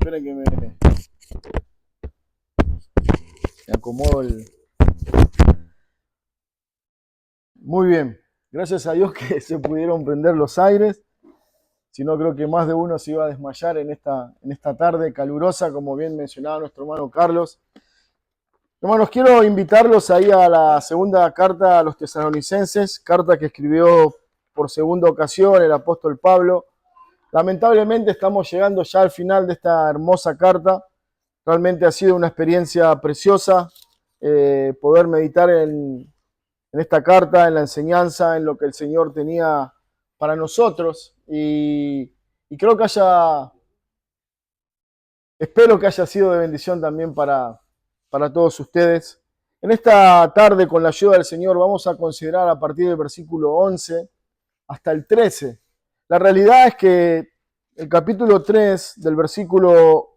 Esperen que me acomodo el... Muy bien. Gracias a Dios que se pudieron prender los aires. Si no, creo que más de uno se iba a desmayar en esta tarde calurosa, como bien mencionaba nuestro hermano Carlos. Hermanos, quiero invitarlos ahí a la segunda carta a los tesalonicenses, carta que escribió por segunda ocasión el apóstol Pablo. Lamentablemente estamos llegando ya al final de esta hermosa carta. Realmente ha sido una experiencia preciosa poder meditar en esta carta, en la enseñanza, en lo que el Señor tenía para nosotros. Y creo que espero que haya sido de bendición también para todos ustedes. En esta tarde, con la ayuda del Señor, vamos a considerar a partir del versículo 11 hasta el 13. La realidad es que el capítulo 3, del versículo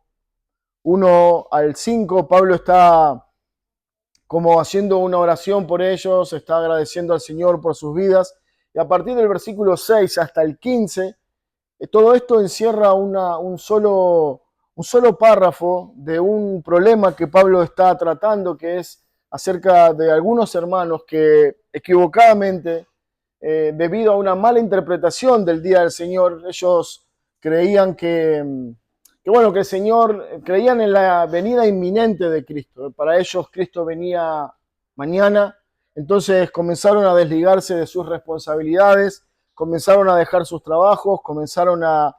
1 al 5, Pablo está como haciendo una oración por ellos, está agradeciendo al Señor por sus vidas. Y a partir del versículo 6 hasta el 15, todo esto encierra un solo párrafo de un problema que Pablo está tratando, que es acerca de algunos hermanos que equivocadamente, debido a una mala interpretación del día del Señor, ellos creían que el Señor, creían en la venida inminente de Cristo. Para ellos Cristo venía mañana, entonces comenzaron a desligarse de sus responsabilidades, comenzaron a dejar sus trabajos, comenzaron a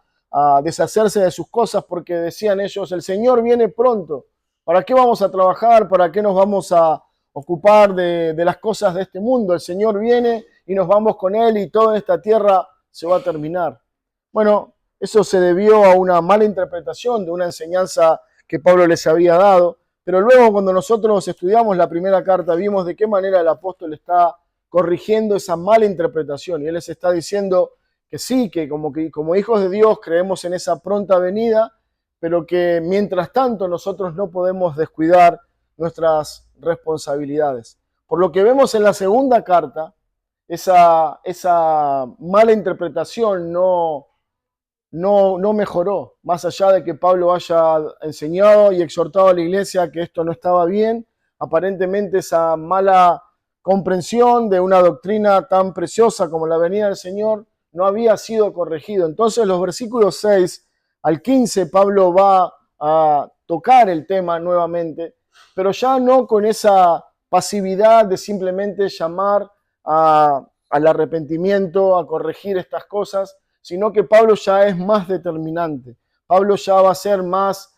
deshacerse de sus cosas porque decían ellos, el Señor viene pronto, ¿para qué vamos a trabajar? ¿Para qué nos vamos a ocupar de las cosas de este mundo? El Señor viene y nos vamos con Él y toda esta tierra se va a terminar. Bueno, eso se debió a una mala interpretación de una enseñanza que Pablo les había dado, pero luego cuando nosotros estudiamos la primera carta vimos de qué manera el apóstol está corrigiendo esa mala interpretación y él les está diciendo que sí, que como hijos de Dios creemos en esa pronta venida, pero que mientras tanto nosotros no podemos descuidar nuestras responsabilidades. Por lo que vemos en la segunda carta, esa mala interpretación no mejoró, más allá de que Pablo haya enseñado y exhortado a la iglesia que esto no estaba bien. Aparentemente esa mala comprensión de una doctrina tan preciosa como la venida del Señor no había sido corregido. Entonces los versículos 6 al 15 Pablo va a tocar el tema nuevamente, pero ya no con esa pasividad de simplemente llamar al arrepentimiento, a corregir estas cosas, sino que Pablo ya es más determinante. Pablo ya va a ser más,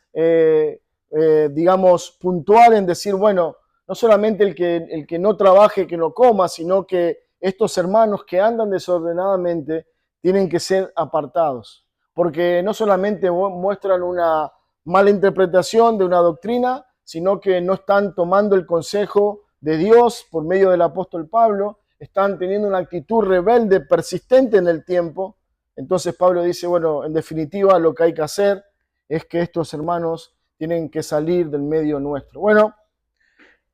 digamos, puntual en decir, bueno, no solamente el que no trabaje, que no coma, sino que estos hermanos que andan desordenadamente tienen que ser apartados, porque no solamente muestran una mala interpretación de una doctrina, sino que no están tomando el consejo de Dios por medio del apóstol Pablo, están teniendo una actitud rebelde, persistente en el tiempo. Entonces Pablo dice, bueno, en definitiva lo que hay que hacer es que estos hermanos tienen que salir del medio nuestro. Bueno,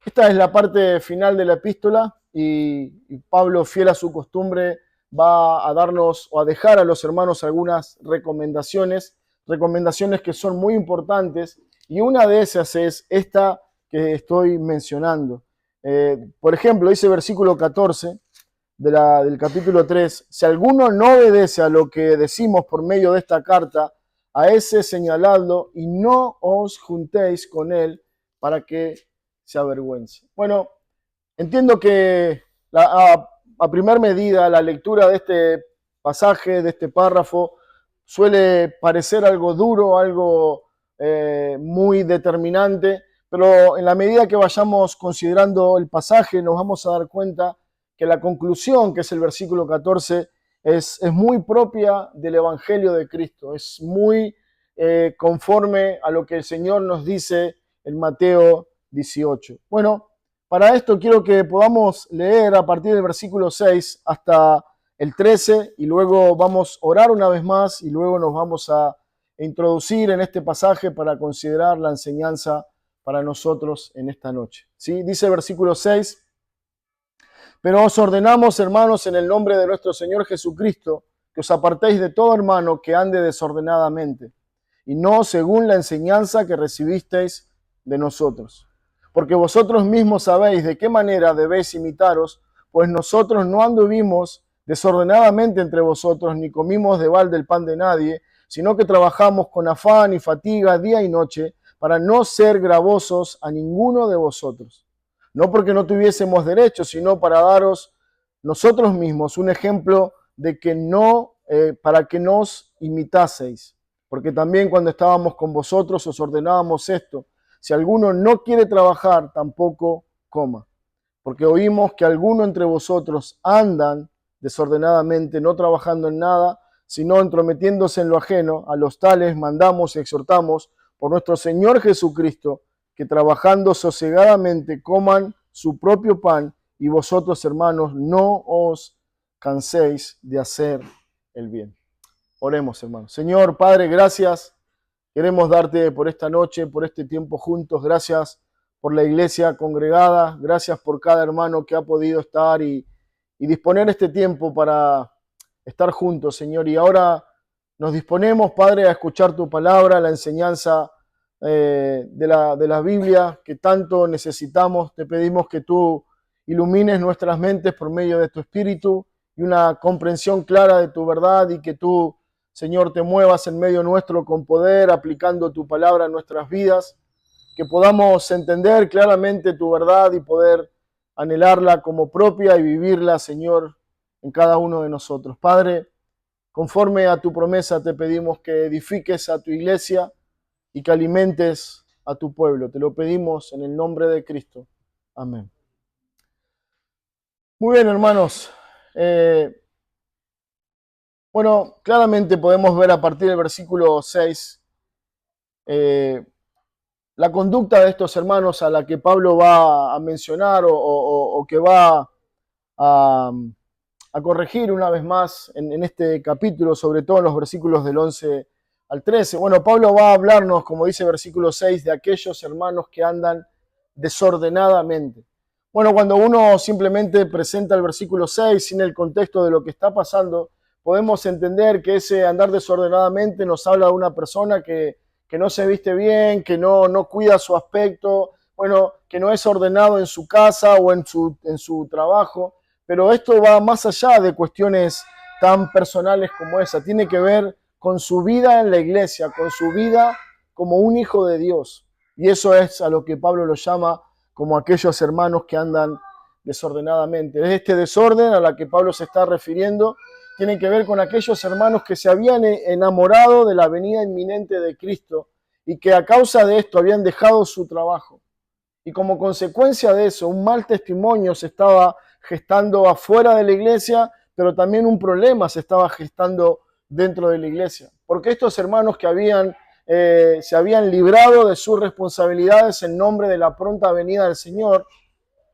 esta es la parte final de la epístola y Pablo, fiel a su costumbre, va a darnos o a dejar a los hermanos algunas recomendaciones que son muy importantes, y una de esas es esta que estoy mencionando. Por ejemplo, dice versículo 14 del capítulo 3, si alguno no obedece a lo que decimos por medio de esta carta, a ese señaladlo y no os juntéis con él para que se avergüence. Bueno, entiendo que a primer medida la lectura de este pasaje, de este párrafo, suele parecer algo duro, algo muy determinante, pero en la medida que vayamos considerando el pasaje nos vamos a dar cuenta que la conclusión, que es el versículo 14, es muy propia del Evangelio de Cristo, es muy conforme a lo que el Señor nos dice en Mateo 18. Bueno, para esto quiero que podamos leer a partir del versículo 6 hasta el 13 y luego vamos a orar una vez más y luego nos vamos a introducir en este pasaje para considerar la enseñanza para nosotros en esta noche. ¿Sí? Dice el versículo 6, pero os ordenamos, hermanos, en el nombre de nuestro Señor Jesucristo, que os apartéis de todo hermano que ande desordenadamente, y no según la enseñanza que recibisteis de nosotros. Porque vosotros mismos sabéis de qué manera debéis imitaros, pues nosotros no anduvimos desordenadamente entre vosotros, ni comimos de balde el pan de nadie, sino que trabajamos con afán y fatiga día y noche, para no ser gravosos a ninguno de vosotros. No porque no tuviésemos derecho, sino para daros nosotros mismos un ejemplo de que no, para que nos imitaseis. Porque también cuando estábamos con vosotros os ordenábamos esto: si alguno no quiere trabajar, tampoco coma. Porque oímos que algunos entre vosotros andan desordenadamente, no trabajando en nada, sino entrometiéndose en lo ajeno. A los tales mandamos y exhortamos por nuestro Señor Jesucristo, que trabajando sosegadamente coman su propio pan, y vosotros, hermanos, no os canséis de hacer el bien. Oremos, hermanos. Señor, Padre, gracias. Queremos darte por esta noche, por este tiempo juntos. Gracias por la iglesia congregada. Gracias por cada hermano que ha podido estar y disponer este tiempo para estar juntos, Señor. Y ahora nos disponemos, Padre, a escuchar tu palabra, la enseñanza de la Biblia que tanto necesitamos. Te pedimos que tú ilumines nuestras mentes por medio de tu Espíritu y una comprensión clara de tu verdad, y que tú, Señor, te muevas en medio nuestro con poder, aplicando tu palabra en nuestras vidas, que podamos entender claramente tu verdad y poder anhelarla como propia y vivirla, Señor, en cada uno de nosotros. Padre, conforme a tu promesa te pedimos que edifiques a tu iglesia y que alimentes a tu pueblo. Te lo pedimos en el nombre de Cristo. Amén. Muy bien, hermanos. Bueno, claramente podemos ver a partir del versículo 6 la conducta de estos hermanos a la que Pablo va a mencionar o que va a corregir una vez más en este capítulo, sobre todo en los versículos del 11 al 13. Bueno, Pablo va a hablarnos, como dice versículo 6, de aquellos hermanos que andan desordenadamente. Bueno, cuando uno simplemente presenta el versículo 6 sin el contexto de lo que está pasando, podemos entender que ese andar desordenadamente nos habla de una persona que no se viste bien, que no cuida su aspecto, bueno, que no es ordenado en su casa o en su trabajo. Pero esto va más allá de cuestiones tan personales como esa. Tiene que ver con su vida en la iglesia, con su vida como un hijo de Dios. Y eso es a lo que Pablo lo llama como aquellos hermanos que andan desordenadamente. Es este desorden a la que Pablo se está refiriendo. Tiene que ver con aquellos hermanos que se habían enamorado de la venida inminente de Cristo y que a causa de esto habían dejado su trabajo. Y como consecuencia de eso, un mal testimonio se estaba gestando afuera de la iglesia, pero también un problema se estaba gestando dentro de la iglesia. Porque estos hermanos que se habían librado de sus responsabilidades en nombre de la pronta venida del Señor,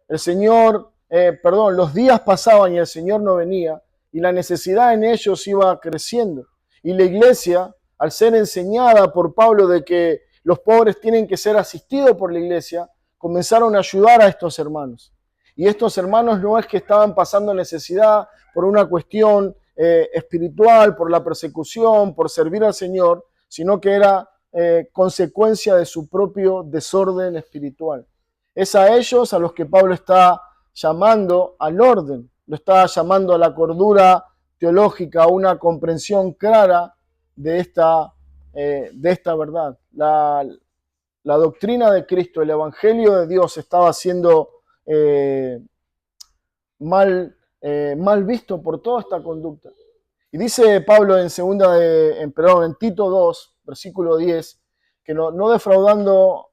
los días pasaban y el Señor no venía, y la necesidad en ellos iba creciendo. Y la iglesia, al ser enseñada por Pablo de que los pobres tienen que ser asistidos por la iglesia, comenzaron a ayudar a estos hermanos. Y estos hermanos no es que estaban pasando necesidad por una cuestión espiritual, por la persecución, por servir al Señor, sino que era consecuencia de su propio desorden espiritual. Es a ellos a los que Pablo está llamando al orden, lo está llamando a la cordura teológica, a una comprensión clara de esta verdad. La doctrina de Cristo, el Evangelio de Dios estaba siendo mal visto por toda esta conducta. Y dice Pablo en Tito 2, versículo 10, que no defraudando,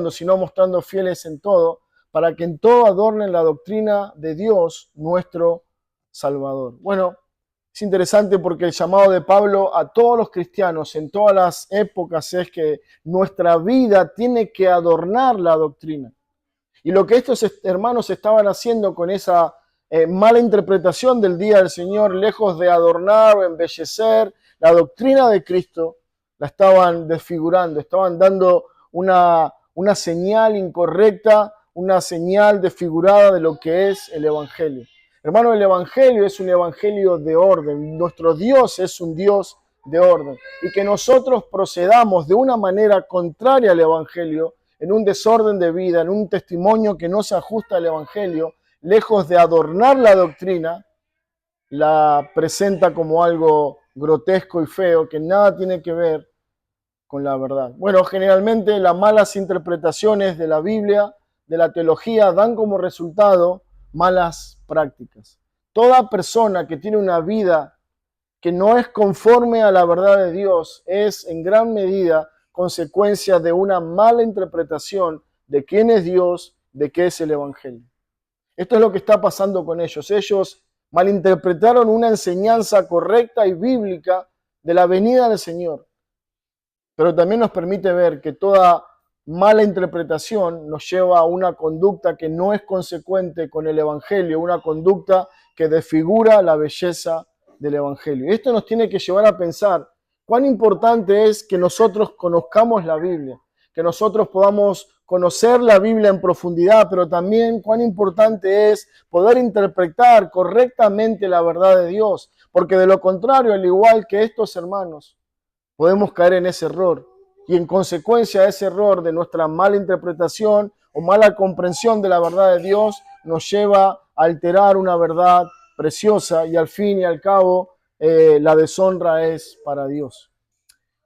sino mostrando fieles en todo, para que en todo adornen la doctrina de Dios, nuestro Salvador. Bueno, es interesante porque el llamado de Pablo a todos los cristianos en todas las épocas es que nuestra vida tiene que adornar la doctrina. Y lo que estos hermanos estaban haciendo con esa mala interpretación del día del Señor, lejos de adornar o embellecer la doctrina de Cristo, la estaban desfigurando, estaban dando una señal incorrecta, una señal desfigurada de lo que es el Evangelio. Hermano, el Evangelio es un Evangelio de orden. Nuestro Dios es un Dios de orden. Y que nosotros procedamos de una manera contraria al Evangelio, en un desorden de vida, en un testimonio que no se ajusta al Evangelio, lejos de adornar la doctrina, la presenta como algo grotesco y feo, que nada tiene que ver con la verdad. Bueno, generalmente las malas interpretaciones de la Biblia, de la teología, dan como resultado malas prácticas. Toda persona que tiene una vida que no es conforme a la verdad de Dios es en gran medida consecuencia de una mala interpretación de quién es Dios, de qué es el Evangelio. Esto es lo que está pasando con ellos. Ellos malinterpretaron una enseñanza correcta y bíblica de la venida del Señor. Pero también nos permite ver que toda mala interpretación nos lleva a una conducta que no es consecuente con el Evangelio, una conducta que desfigura la belleza del Evangelio. Esto nos tiene que llevar a pensar cuán importante es que nosotros conozcamos la Biblia, que nosotros podamos conocer la Biblia en profundidad, pero también cuán importante es poder interpretar correctamente la verdad de Dios, porque de lo contrario, al igual que estos hermanos, podemos caer en ese error y en consecuencia de ese error de nuestra mala interpretación o mala comprensión de la verdad de Dios nos lleva a alterar una verdad preciosa y al fin y al cabo la deshonra es para Dios.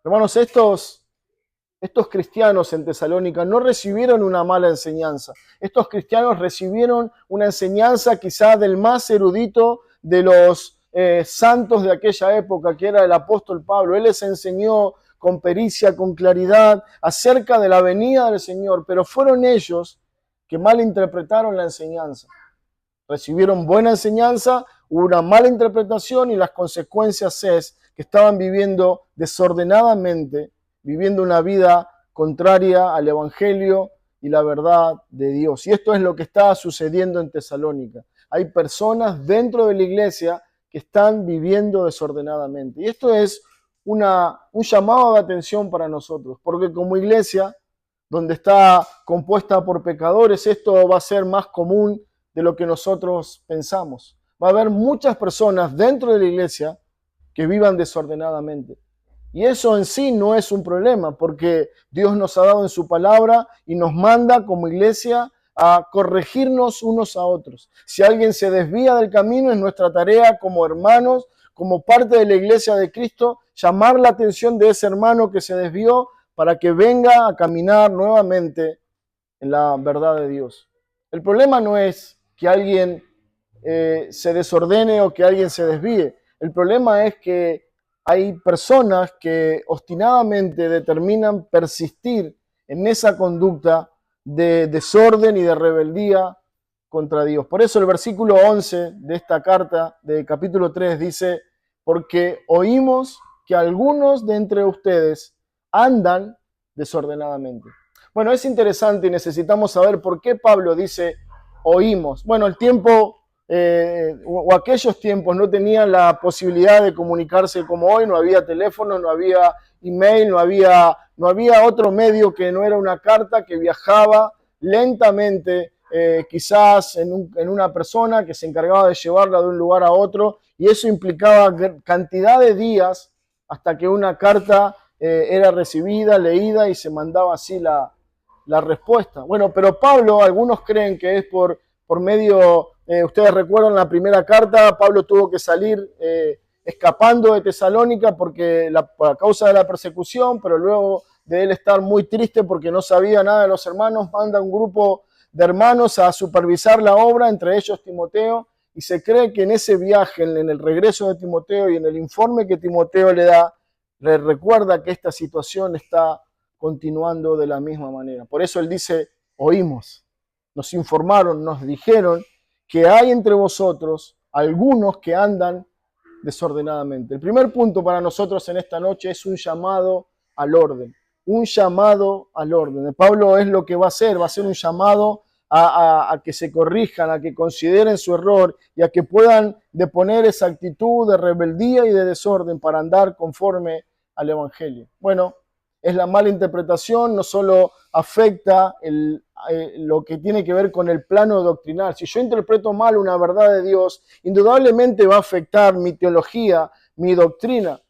Hermanos, estos cristianos en Tesalónica no recibieron una mala enseñanza. Estos cristianos recibieron una enseñanza quizá del más erudito de los santos de aquella época, que era el apóstol Pablo. Él les enseñó con pericia, con claridad, acerca de la venida del Señor, pero fueron ellos que malinterpretaron la enseñanza. Recibieron buena enseñanza, hubo una mala interpretación y las consecuencias es que estaban viviendo desordenadamente, viviendo una vida contraria al Evangelio y la verdad de Dios. Y esto es lo que está sucediendo en Tesalónica. Hay personas dentro de la iglesia que están viviendo desordenadamente. Y esto es un llamado de atención para nosotros, porque como iglesia, donde está compuesta por pecadores, esto va a ser más común de lo que nosotros pensamos. Va a haber muchas personas dentro de la iglesia que vivan desordenadamente. Y eso en sí no es un problema, porque Dios nos ha dado en su palabra y nos manda como iglesia a corregirnos unos a otros. Si alguien se desvía del camino, es nuestra tarea como hermanos, como parte de la iglesia de Cristo, llamar la atención de ese hermano que se desvió para que venga a caminar nuevamente en la verdad de Dios. El problema no es que alguien se desordene o que alguien se desvíe. El problema es que hay personas que obstinadamente determinan persistir en esa conducta de desorden y de rebeldía contra Dios. Por eso el versículo 11 de esta carta de capítulo 3 dice, porque oímos que algunos de entre ustedes andan desordenadamente. Bueno, es interesante y necesitamos saber por qué Pablo dice oímos. Bueno, el tiempo o aquellos tiempos no tenían la posibilidad de comunicarse como hoy, no había teléfono, no había email, no había otro medio que no era una carta que viajaba lentamente, quizás en una persona que se encargaba de llevarla de un lugar a otro, y eso implicaba cantidad de días hasta que una carta era recibida, leída y se mandaba así la respuesta. Bueno, pero Pablo, algunos creen que es por medio, ustedes recuerdan la primera carta, Pablo tuvo que salir escapando de Tesalónica por causa de la persecución, pero luego de él estar muy triste porque no sabía nada de los hermanos, manda un grupo de hermanos a supervisar la obra, entre ellos Timoteo, y se cree que en ese viaje, en el regreso de Timoteo y en el informe que Timoteo le da, le recuerda que esta situación está continuando de la misma manera. Por eso él dice, oímos, nos informaron, nos dijeron que hay entre vosotros algunos que andan desordenadamente. El primer punto para nosotros en esta noche es un llamado al orden. Un llamado al orden. Pablo es lo que va a ser un llamado a que se corrijan, a que consideren su error y a que puedan deponer esa actitud de rebeldía y de desorden para andar conforme al Evangelio. Bueno, es la mala interpretación, no solo afecta lo que tiene que ver con el plano doctrinal. Si yo interpreto mal una verdad de Dios, indudablemente va a afectar mi teología, mi doctrina.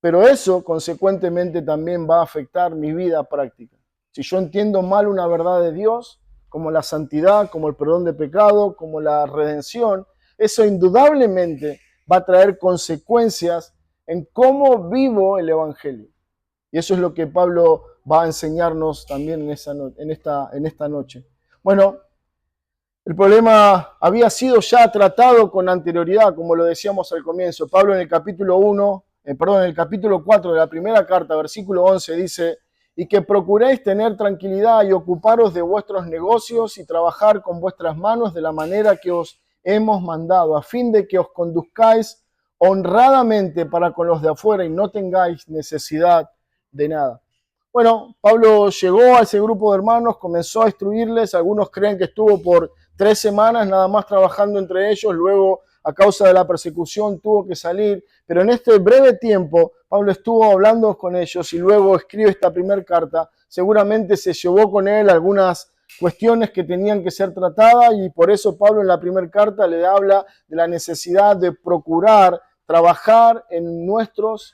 pero eso consecuentemente también va a afectar mi vida práctica. Si yo entiendo mal una verdad de Dios, como la santidad, como el perdón de pecado, como la redención, eso indudablemente va a traer consecuencias en cómo vivo el Evangelio. Y eso es lo que Pablo va a enseñarnos también en esta noche. Bueno, el problema había sido ya tratado con anterioridad, como lo decíamos al comienzo. Pablo en el en el capítulo 4 de la primera carta, versículo 11, dice: y que procuréis tener tranquilidad y ocuparos de vuestros negocios y trabajar con vuestras manos de la manera que os hemos mandado, a fin de que os conduzcáis honradamente para con los de afuera y no tengáis necesidad de nada. Bueno, Pablo llegó a ese grupo de hermanos, comenzó a instruirles. Algunos creen que estuvo por 3 semanas nada más trabajando entre ellos, luego a causa de la persecución tuvo que salir, pero en este breve tiempo Pablo estuvo hablando con ellos y luego escribe esta primera carta. Seguramente se llevó con él algunas cuestiones que tenían que ser tratadas y por eso Pablo en la primera carta le habla de la necesidad de procurar trabajar en vuestros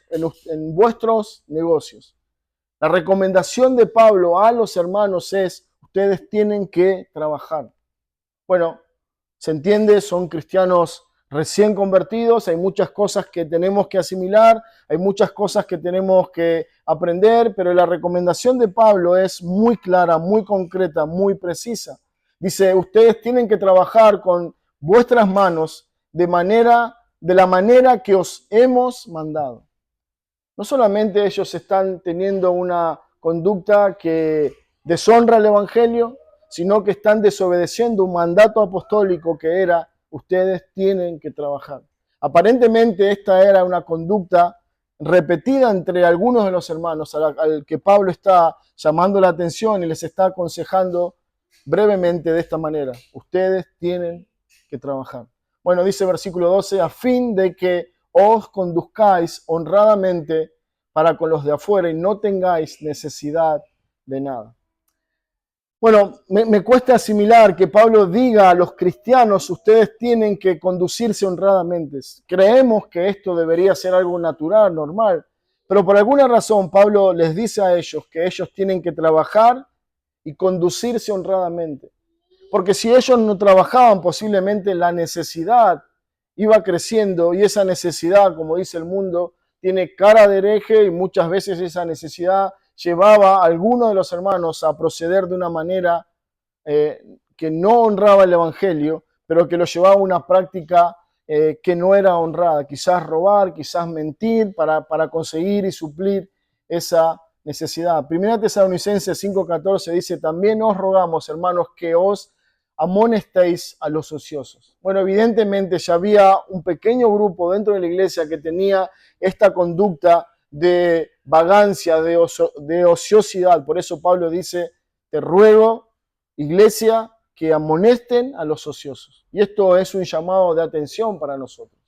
negocios. La recomendación de Pablo a los hermanos es: ustedes tienen que trabajar. Bueno, se entiende, son cristianos recién convertidos, hay muchas cosas que tenemos que asimilar, hay muchas cosas que tenemos que aprender, pero la recomendación de Pablo es muy clara, muy concreta, muy precisa. Dice: ustedes tienen que trabajar con vuestras manos de la manera que os hemos mandado. No solamente ellos están teniendo una conducta que deshonra el Evangelio, sino que están desobedeciendo un mandato apostólico que era: ustedes tienen que trabajar. Aparentemente esta era una conducta repetida entre algunos de los hermanos al que Pablo está llamando la atención y les está aconsejando brevemente de esta manera: ustedes tienen que trabajar. Bueno, dice versículo 12, a fin de que os conduzcáis honradamente para con los de afuera y no tengáis necesidad de nada. Bueno, me cuesta asimilar que Pablo diga a los cristianos: ustedes tienen que conducirse honradamente. Creemos que esto debería ser algo natural, normal, pero por alguna razón Pablo les dice a ellos que ellos tienen que trabajar y conducirse honradamente. Porque si ellos no trabajaban, posiblemente la necesidad iba creciendo y esa necesidad, como dice el mundo, tiene cara de hereje y muchas veces esa necesidad llevaba a algunos de los hermanos a proceder de una manera que no honraba el Evangelio, pero que lo llevaba a una práctica que no era honrada. Quizás robar, quizás mentir para conseguir y suplir esa necesidad. Primera Tesalonicenses 5:14 dice: también os rogamos, hermanos, que os amonestéis a los ociosos. Bueno, evidentemente ya había un pequeño grupo dentro de la iglesia que tenía esta conducta de vagancia, de ociosidad. Por eso Pablo dice: te ruego, iglesia, que amonesten a los ociosos. Y esto es un llamado de atención para nosotros.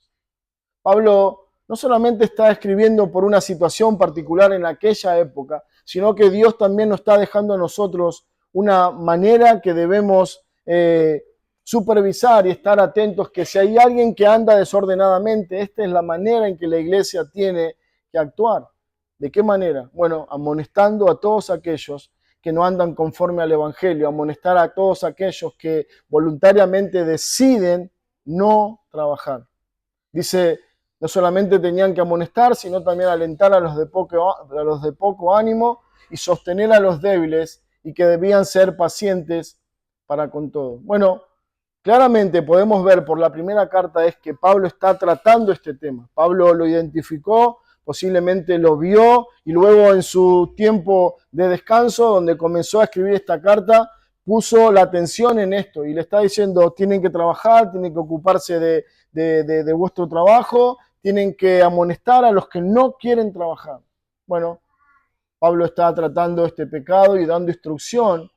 Pablo no solamente está escribiendo por una situación particular en aquella época, sino que Dios también nos está dejando a nosotros una manera que debemos supervisar y estar atentos, que si hay alguien que anda desordenadamente, esta es la manera en que la iglesia tiene que actuar. ¿De qué manera? Bueno, amonestando a todos aquellos que no andan conforme al Evangelio, amonestar a todos aquellos que voluntariamente deciden no trabajar. Dice, no solamente tenían que amonestar, sino también alentar a los de poco ánimo y sostener a los débiles, y que debían ser pacientes para con todo. Bueno, claramente podemos ver por la primera carta es que Pablo está tratando este tema. Pablo lo identificó, posiblemente lo vio, y luego en su tiempo de descanso, donde comenzó a escribir esta carta, puso la atención en esto y le está diciendo: tienen que trabajar, tienen que ocuparse de vuestro trabajo, tienen que amonestar a los que no quieren trabajar. Bueno, Pablo está tratando este pecado y dando instrucción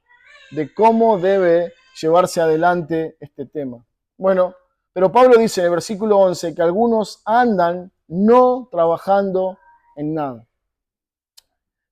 de cómo debe llevarse adelante este tema. Bueno, pero Pablo dice en el versículo 11 que algunos andan no trabajando en nada,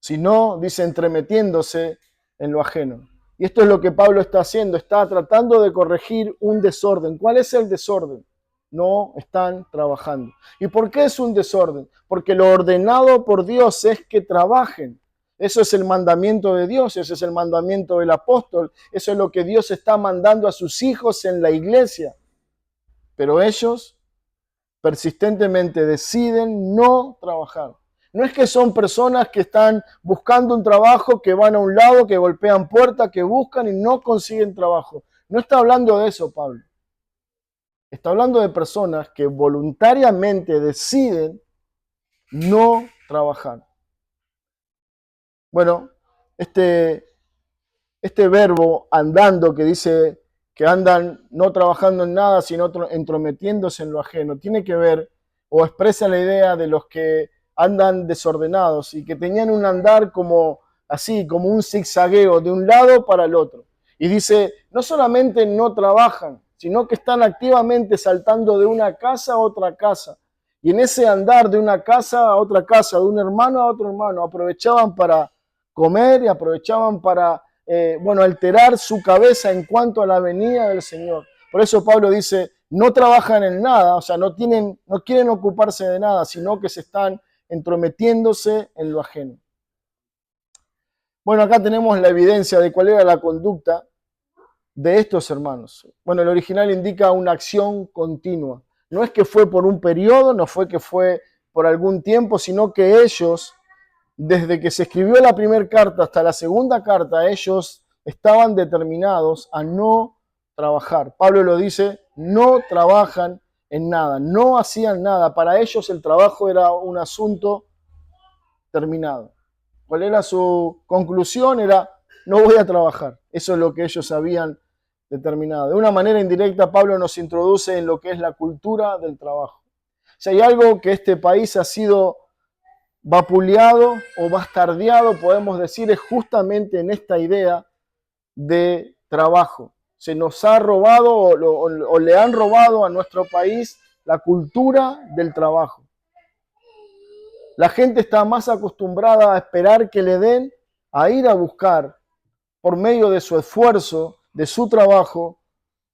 sino, dice, entremetiéndose en lo ajeno. Y esto es lo que Pablo está haciendo, está tratando de corregir un desorden. ¿Cuál es el desorden? no están trabajando. ¿Y por qué es un desorden? Porque lo ordenado por Dios es que trabajen. Eso es el mandamiento de Dios, ese es el mandamiento del apóstol, eso es lo que Dios está mandando a sus hijos en la iglesia. Pero ellos persistentemente deciden no trabajar. No es que son personas que están buscando un trabajo, que van a un lado, que golpean puertas, que buscan y no consiguen trabajo. No está hablando de eso, Pablo. Está hablando de personas que voluntariamente deciden no trabajar. Bueno, este verbo andando que dice que andan no trabajando en nada, sino entrometiéndose en lo ajeno, tiene que ver o expresa la idea de los que andan desordenados y que tenían un andar como así, como un zigzagueo de un lado para el otro. Y dice, no solamente no trabajan, sino que están activamente saltando de una casa a otra casa. Y en ese andar de una casa a otra casa, de un hermano a otro hermano, aprovechaban para comer y aprovechaban para alterar su cabeza en cuanto a la venida del Señor. Por eso Pablo dice, no trabajan en nada, o sea, no quieren ocuparse de nada, sino que se están entrometiéndose en lo ajeno. Bueno, acá tenemos la evidencia de cuál era la conducta de estos hermanos. Bueno, el original indica una acción continua. No es que fue por un periodo, no fue que fue por algún tiempo, sino que ellos, desde que se escribió la primera carta hasta la segunda carta, ellos estaban determinados a no trabajar. Pablo lo dice, no trabajan en nada, no hacían nada. Para ellos el trabajo era un asunto terminado. ¿Cuál era su conclusión? Era, no voy a trabajar. Eso es lo que ellos habían determinado. De una manera indirecta, Pablo nos introduce en lo que es la cultura del trabajo. Si hay algo que este país ha sido vapuleado o bastardeado, podemos decir, es justamente en esta idea de trabajo. Se nos ha robado o le han robado a nuestro país la cultura del trabajo. La gente está más acostumbrada a esperar que le den, a ir a buscar por medio de su esfuerzo, de su trabajo,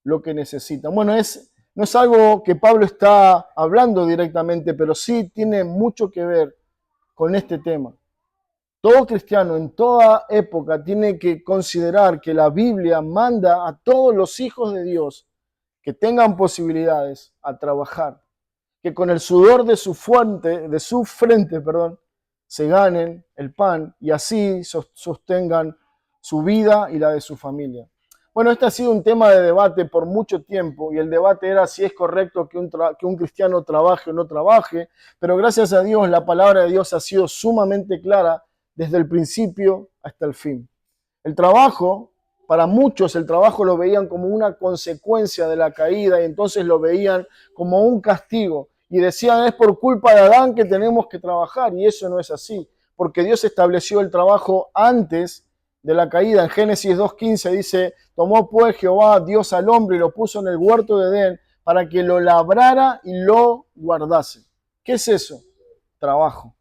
lo que necesitan. Bueno, no es algo que Pablo está hablando directamente, pero sí tiene mucho que ver con este tema. Todo cristiano en toda época tiene que considerar que la Biblia manda a todos los hijos de Dios que tengan posibilidades a trabajar, que con el sudor de su frente, se ganen el pan y así sostengan su vida y la de su familia. Bueno, este ha sido un tema de debate por mucho tiempo y el debate era si es correcto que un cristiano trabaje o no trabaje, pero gracias a Dios la palabra de Dios ha sido sumamente clara desde el principio hasta el fin. El trabajo, para muchos el trabajo lo veían como una consecuencia de la caída y entonces lo veían como un castigo y decían es por culpa de Adán que tenemos que trabajar y eso no es así, porque Dios estableció el trabajo antes de la caída. En Génesis 2:15 dice, tomó pues Jehová Dios al hombre y lo puso en el huerto de Edén para que lo labrara y lo guardase. ¿Qué es eso? Trabajo.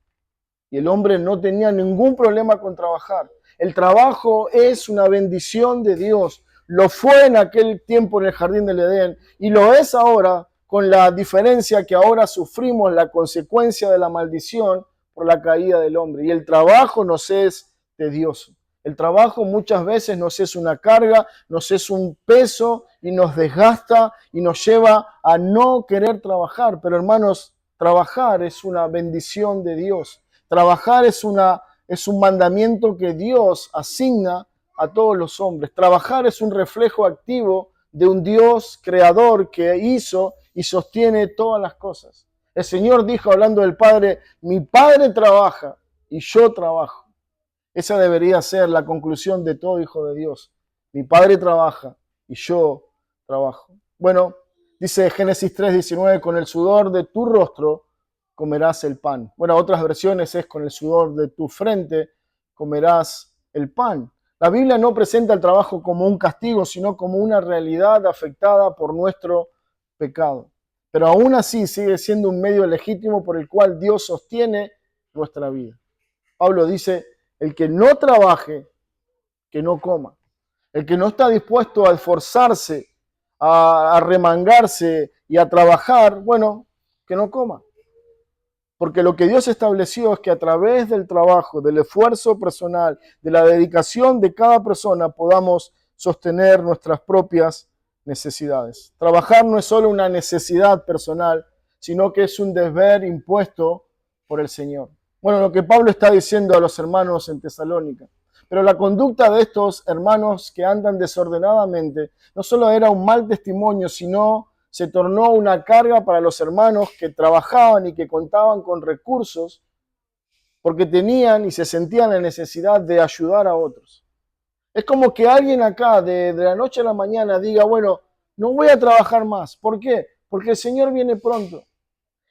Y el hombre no tenía ningún problema con trabajar. El trabajo es una bendición de Dios. Lo fue en aquel tiempo en el jardín del Edén y lo es ahora, con la diferencia que ahora sufrimos la consecuencia de la maldición por la caída del hombre. Y el trabajo nos es tedioso. El trabajo muchas veces nos es una carga, nos es un peso y nos desgasta y nos lleva a no querer trabajar. Pero hermanos, trabajar es una bendición de Dios. Trabajar es un mandamiento que Dios asigna a todos los hombres. Trabajar es un reflejo activo de un Dios creador que hizo y sostiene todas las cosas. El Señor dijo, hablando del Padre, mi Padre trabaja y yo trabajo. Esa debería ser la conclusión de todo hijo de Dios. Mi Padre trabaja y yo trabajo. Bueno, dice Génesis 3:19, con el sudor de tu rostro comerás el pan. Bueno, otras versiones es con el sudor de tu frente comerás el pan. La Biblia no presenta el trabajo como un castigo, sino como una realidad afectada por nuestro pecado. Pero aún así sigue siendo un medio legítimo por el cual Dios sostiene nuestra vida. Pablo dice, el que no trabaje, que no coma. El que no está dispuesto a esforzarse, a remangarse y a trabajar, bueno, que no coma. Porque lo que Dios estableció es que a través del trabajo, del esfuerzo personal, de la dedicación de cada persona, podamos sostener nuestras propias necesidades. Trabajar no es solo una necesidad personal, sino que es un deber impuesto por el Señor. Bueno, lo que Pablo está diciendo a los hermanos en Tesalónica. Pero la conducta de estos hermanos que andan desordenadamente no solo era un mal testimonio, sino se tornó una carga para los hermanos que trabajaban y que contaban con recursos porque tenían y se sentían la necesidad de ayudar a otros. Es como que alguien acá de la noche a la mañana diga, bueno, no voy a trabajar más. ¿Por qué? Porque el Señor viene pronto.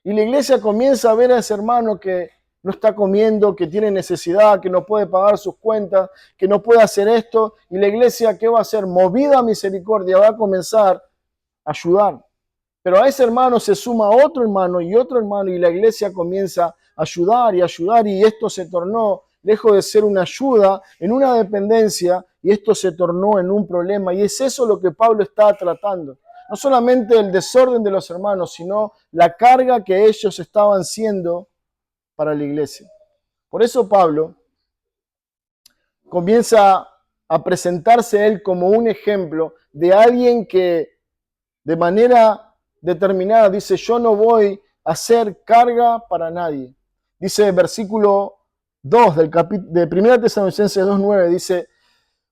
Y la iglesia comienza a ver a ese hermano que no está comiendo, que tiene necesidad, que no puede pagar sus cuentas, que no puede hacer esto. Y la iglesia, ¿qué va a hacer? Movida a misericordia, va a comenzar a ayudar. Pero a ese hermano se suma otro hermano y la iglesia comienza a ayudar y esto se tornó, lejos de ser una ayuda, en una dependencia y esto se tornó en un problema. Y es eso lo que Pablo está tratando. No solamente el desorden de los hermanos, sino la carga que ellos estaban siendo para la iglesia. Por eso Pablo comienza a presentarse él como un ejemplo de alguien que de manera determinada dice, yo no voy a ser carga para nadie. Dice el versículo 2 de 1 Tesalonicenses 2:9, dice,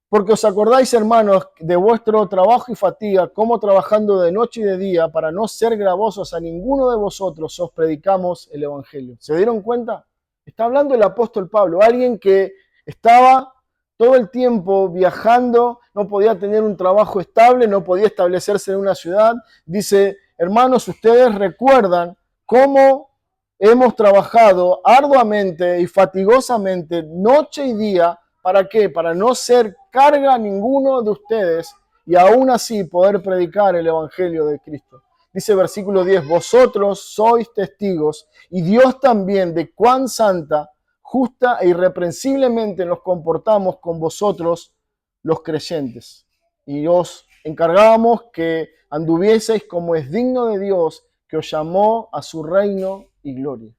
porque os acordáis, hermanos, de vuestro trabajo y fatiga, como trabajando de noche y de día, para no ser gravosos a ninguno de vosotros, os predicamos el Evangelio. ¿Se dieron cuenta? Está hablando el apóstol Pablo, alguien que estaba todo el tiempo viajando, no podía tener un trabajo estable, no podía establecerse en una ciudad. Dice, hermanos, ustedes recuerdan cómo hemos trabajado arduamente y fatigosamente noche y día. ¿Para qué? Para no ser carga a ninguno de ustedes y aún así poder predicar el Evangelio de Cristo. Dice versículo 10, vosotros sois testigos y Dios también de cuán santa, justa e irreprensiblemente nos comportamos con vosotros los creyentes. Y os encargábamos que anduvieseis como es digno de Dios, que os llamó a su reino y gloria.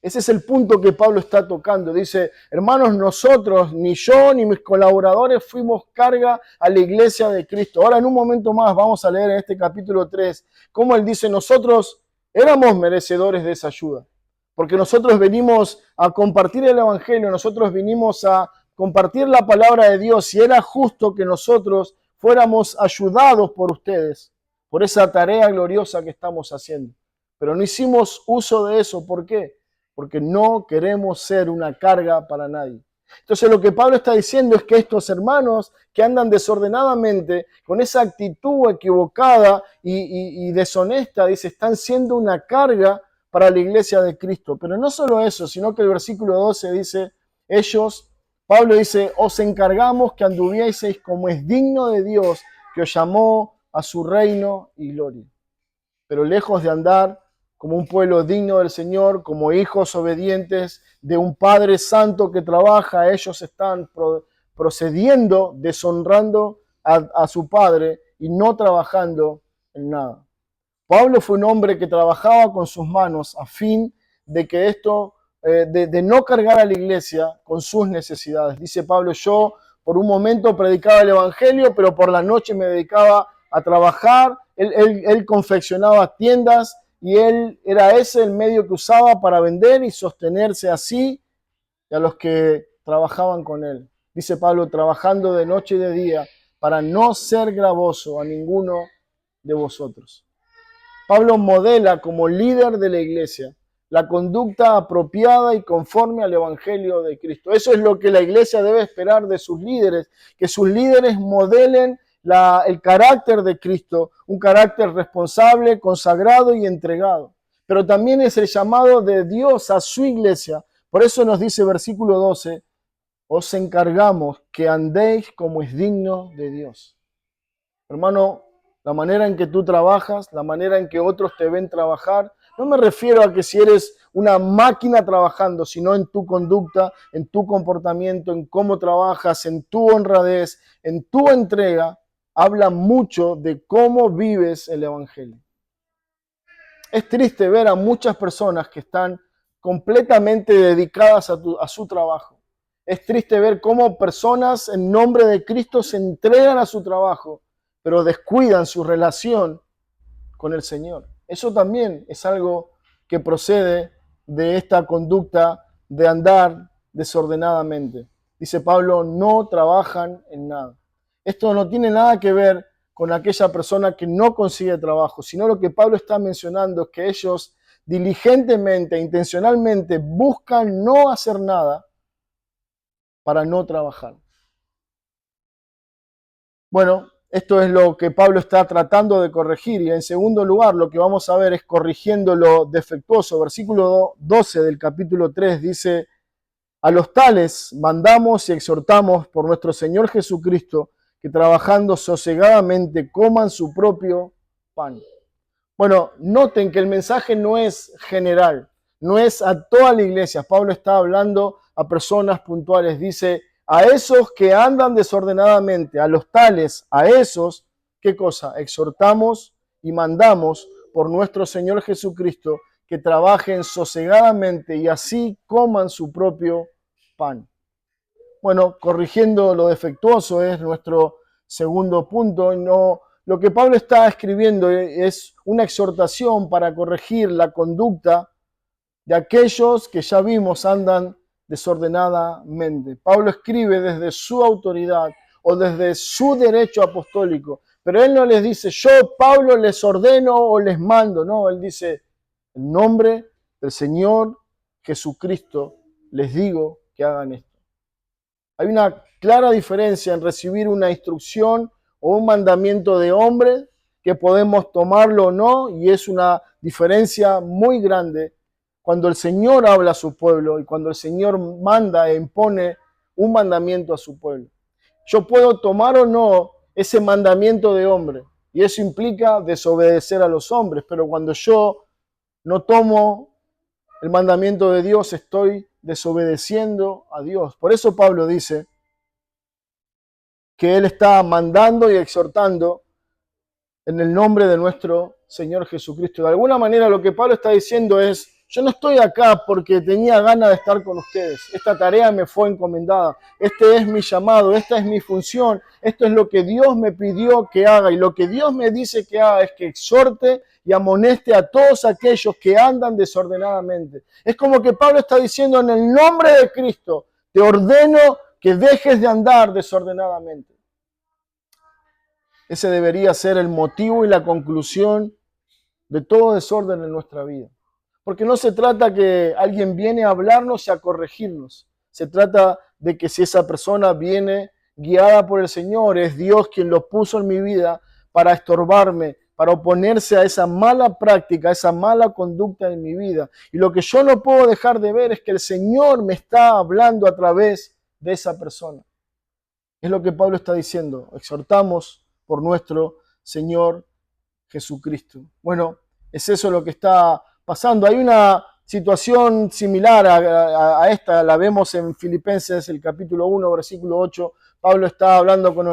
Ese es el punto que Pablo está tocando. Dice, hermanos, nosotros, ni yo ni mis colaboradores fuimos carga a la iglesia de Cristo. Ahora en un momento más vamos a leer en este capítulo 3 cómo él dice, nosotros éramos merecedores de esa ayuda. Porque nosotros venimos a compartir el Evangelio, nosotros vinimos a compartir la palabra de Dios y era justo que nosotros fuéramos ayudados por ustedes, por esa tarea gloriosa que estamos haciendo. Pero no hicimos uso de eso. ¿Por qué? Porque no queremos ser una carga para nadie. Entonces lo que Pablo está diciendo es que estos hermanos que andan desordenadamente, con esa actitud equivocada y deshonesta, dice, están siendo una carga para la iglesia de Cristo. Pero no solo eso, sino que el versículo 12 dice, Pablo dice, os encargamos que anduvieseis como es digno de Dios, que os llamó a su reino y gloria. Pero lejos de andar como un pueblo digno del Señor, como hijos obedientes de un Padre Santo que trabaja, ellos están procediendo, deshonrando a su Padre y no trabajando en nada. Pablo fue un hombre que trabajaba con sus manos a fin de que esto, de no cargar a la iglesia con sus necesidades. Dice Pablo, yo por un momento predicaba el Evangelio, pero por la noche me dedicaba a trabajar. Él confeccionaba tiendas, y él era ese el medio que usaba para vender y sostenerse así y a los que trabajaban con él. Dice Pablo, trabajando de noche y de día para no ser gravoso a ninguno de vosotros. Pablo modela como líder de la iglesia la conducta apropiada y conforme al Evangelio de Cristo. Eso es lo que la iglesia debe esperar de sus líderes, que sus líderes modelen el carácter de Cristo, un carácter responsable, consagrado y entregado. Pero también es el llamado de Dios a su iglesia. Por eso nos dice versículo 12, os encargamos que andéis como es digno de Dios. Hermano, la manera en que tú trabajas, la manera en que otros te ven trabajar, no me refiero a que si eres una máquina trabajando, sino en tu conducta, en tu comportamiento, en cómo trabajas, en tu honradez, en tu entrega, habla mucho de cómo vives el Evangelio. Es triste ver a muchas personas que están completamente dedicadas a su trabajo. Es triste ver cómo personas en nombre de Cristo se entregan a su trabajo, pero descuidan su relación con el Señor. Eso también es algo que procede de esta conducta de andar desordenadamente. Dice Pablo, no trabajan en nada. Esto no tiene nada que ver con aquella persona que no consigue trabajo, sino lo que Pablo está mencionando es que ellos diligentemente, intencionalmente buscan no hacer nada para no trabajar. Bueno, esto es lo que Pablo está tratando de corregir y en segundo lugar lo que vamos a ver es corrigiendo lo defectuoso. Versículo 12 del capítulo 3 dice, a los tales mandamos y exhortamos por nuestro Señor Jesucristo que trabajando sosegadamente coman su propio pan. Bueno, noten que el mensaje no es general, no es a toda la iglesia. Pablo está hablando a personas puntuales. Dice, a esos que andan desordenadamente, a los tales, a esos, ¿qué cosa? Exhortamos y mandamos por nuestro Señor Jesucristo que trabajen sosegadamente y así coman su propio pan. Bueno, corrigiendo lo defectuoso es nuestro segundo punto. No, lo que Pablo está escribiendo es una exhortación para corregir la conducta de aquellos que ya vimos andan desordenadamente. Pablo escribe desde su autoridad o desde su derecho apostólico, pero él no les dice, yo Pablo les ordeno o les mando, no, él dice, en nombre del Señor Jesucristo les digo que hagan esto. Hay una clara diferencia en recibir una instrucción o un mandamiento de hombre, que podemos tomarlo o no, y es una diferencia muy grande cuando el Señor habla a su pueblo y cuando el Señor manda e impone un mandamiento a su pueblo. Yo puedo tomar o no ese mandamiento de hombre, y eso implica desobedecer a los hombres, pero cuando yo no tomo el mandamiento de Dios, estoy desobedeciendo a Dios. Por eso Pablo dice que él está mandando y exhortando en el nombre de nuestro Señor Jesucristo. De alguna manera lo que Pablo está diciendo es, yo no estoy acá porque tenía ganas de estar con ustedes. Esta tarea me fue encomendada. Este es mi llamado, esta es mi función. Esto es lo que Dios me pidió que haga. Y lo que Dios me dice que haga es que exhorte y amoneste a todos aquellos que andan desordenadamente. Es como que Pablo está diciendo, en el nombre de Cristo, te ordeno que dejes de andar desordenadamente. Ese debería ser el motivo y la conclusión de todo desorden en nuestra vida. Porque no se trata que alguien viene a hablarnos y a corregirnos. Se trata de que si esa persona viene guiada por el Señor, es Dios quien lo puso en mi vida para estorbarme, para oponerse a esa mala práctica, a esa mala conducta en mi vida. Y lo que yo no puedo dejar de ver es que el Señor me está hablando a través de esa persona. Es lo que Pablo está diciendo. Exhortamos por nuestro Señor Jesucristo. Bueno, es eso lo que está pasando. Hay una situación similar a esta, la vemos en Filipenses, el capítulo 1, versículo 8. Pablo está hablando con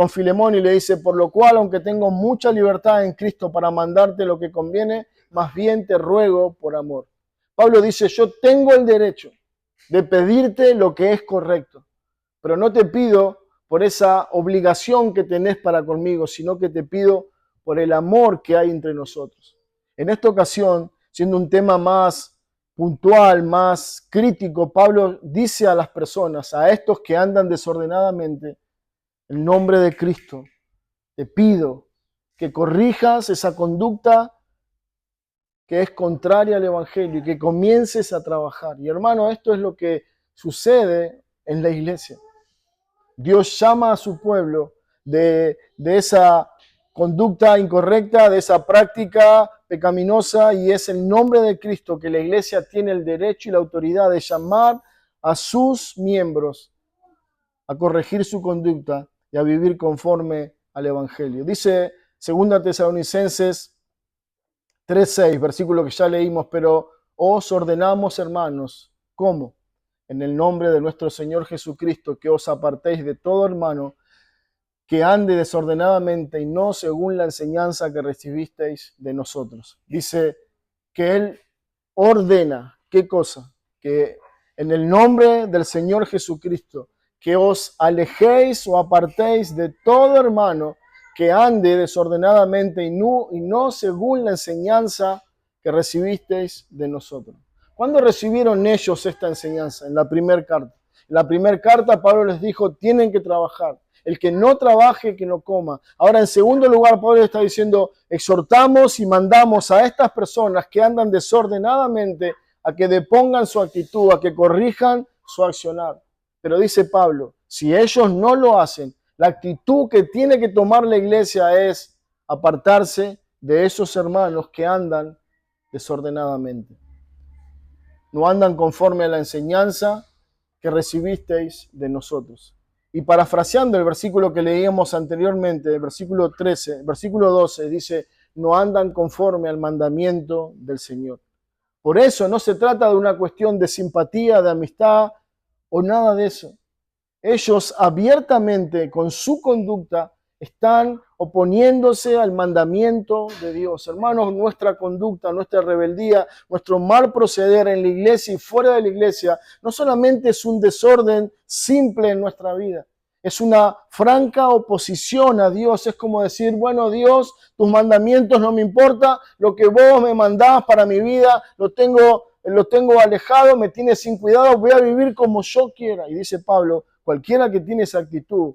Filemón y le dice, por lo cual, aunque tengo mucha libertad en Cristo para mandarte lo que conviene, más bien te ruego por amor. Pablo dice, yo tengo el derecho de pedirte lo que es correcto, pero no te pido por esa obligación que tenés para conmigo, sino que te pido por el amor que hay entre nosotros. En esta ocasión, siendo un tema más puntual, más crítico, Pablo dice a las personas, a estos que andan desordenadamente, en nombre de Cristo, te pido que corrijas esa conducta que es contraria al Evangelio y que comiences a trabajar. Y hermano, esto es lo que sucede en la iglesia. Dios llama a su pueblo de esa conducta incorrecta, de esa práctica pecaminosa, y es en nombre de Cristo que la iglesia tiene el derecho y la autoridad de llamar a sus miembros a corregir su conducta y a vivir conforme al Evangelio. Dice 2 Tesalonicenses 3:6, versículo que ya leímos, pero os ordenamos, hermanos, ¿cómo? En el nombre de nuestro Señor Jesucristo, que os apartéis de todo hermano que ande desordenadamente y no según la enseñanza que recibisteis de nosotros. Dice que Él ordena, ¿qué cosa? Que en el nombre del Señor Jesucristo, que os alejéis o apartéis de todo hermano que ande desordenadamente y no según la enseñanza que recibisteis de nosotros. ¿Cuándo recibieron ellos esta enseñanza? En la primera carta. En la primera carta Pablo les dijo, tienen que trabajar. El que no trabaje, que no coma. Ahora, en segundo lugar, Pablo está diciendo, exhortamos y mandamos a estas personas que andan desordenadamente a que depongan su actitud, a que corrijan su accionar. Pero dice Pablo, si ellos no lo hacen, la actitud que tiene que tomar la iglesia es apartarse de esos hermanos que andan desordenadamente. No andan conforme a la enseñanza que recibisteis de nosotros. Y parafraseando el versículo que leíamos anteriormente, el versículo 13, el versículo 12, dice, no andan conforme al mandamiento del Señor. Por eso no se trata de una cuestión de simpatía, de amistad o nada de eso. Ellos abiertamente, con su conducta, están oponiéndose al mandamiento de Dios. Hermanos, nuestra conducta, nuestra rebeldía, nuestro mal proceder en la iglesia y fuera de la iglesia, no solamente es un desorden simple en nuestra vida, es una franca oposición a Dios. Es como decir, bueno, Dios, tus mandamientos no me importa, lo que vos me mandás para mi vida lo tengo alejado, me tiene sin cuidado, voy a vivir como yo quiera. Y dice Pablo, cualquiera que tiene esa actitud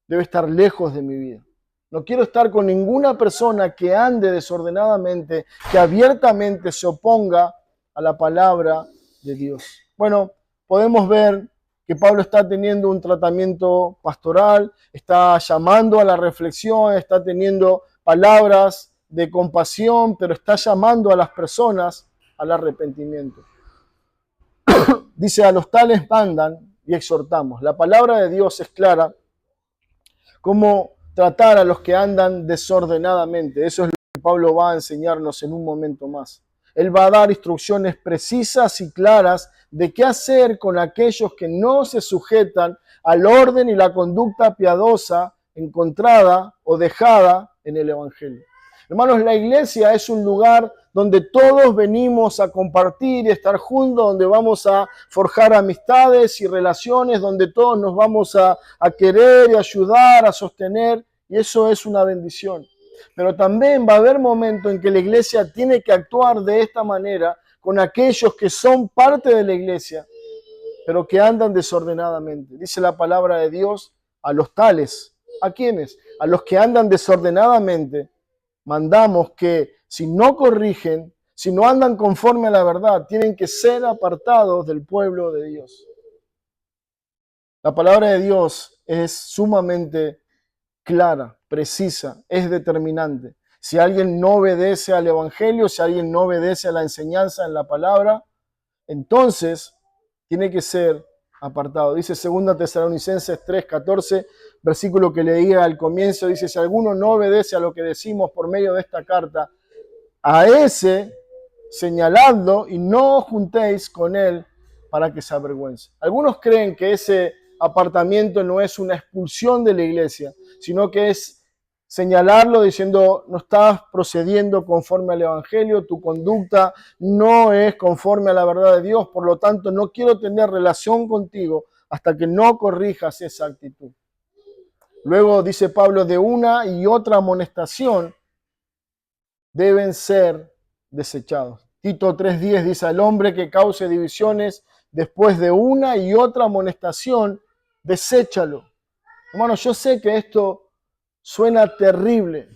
debe estar lejos de mi vida. No quiero estar con ninguna persona que ande desordenadamente, que abiertamente se oponga a la palabra de Dios. Bueno, podemos ver que Pablo está teniendo un tratamiento pastoral, está llamando a la reflexión, está teniendo palabras de compasión, pero está llamando a las personas al arrepentimiento. Dice, a los tales mandan y exhortamos. La palabra de Dios es clara. Cómo tratar a los que andan desordenadamente. Eso es lo que Pablo va a enseñarnos en un momento más. Él va a dar instrucciones precisas y claras de qué hacer con aquellos que no se sujetan al orden y la conducta piadosa encontrada o dejada en el Evangelio. Hermanos, la iglesia es un lugar donde todos venimos a compartir y estar juntos, donde vamos a forjar amistades y relaciones, donde todos nos vamos a querer y ayudar, a sostener, y eso es una bendición. Pero también va a haber momentos en que la iglesia tiene que actuar de esta manera con aquellos que son parte de la iglesia, pero que andan desordenadamente. Dice la palabra de Dios, a los tales. ¿A quiénes? A los que andan desordenadamente. Mandamos que si no corrigen, si no andan conforme a la verdad, tienen que ser apartados del pueblo de Dios. La palabra de Dios es sumamente clara, precisa, es determinante. Si alguien no obedece al Evangelio, si alguien no obedece a la enseñanza en la palabra, entonces tiene que ser apartado. Dice 2 Tesalonicenses 3:14, versículo que leía al comienzo, dice, si alguno no obedece a lo que decimos por medio de esta carta, a ese señaladlo y no os juntéis con él para que se avergüence. Algunos creen que ese apartamiento no es una expulsión de la iglesia, sino que es señalarlo diciendo, no estás procediendo conforme al Evangelio, tu conducta no es conforme a la verdad de Dios, por lo tanto no quiero tener relación contigo hasta que no corrijas esa actitud. Luego dice Pablo, de una y otra amonestación deben ser desechados. Tito 3:10 dice, al hombre que cause divisiones después de una y otra amonestación, deséchalo. Hermano, yo sé que esto suena terrible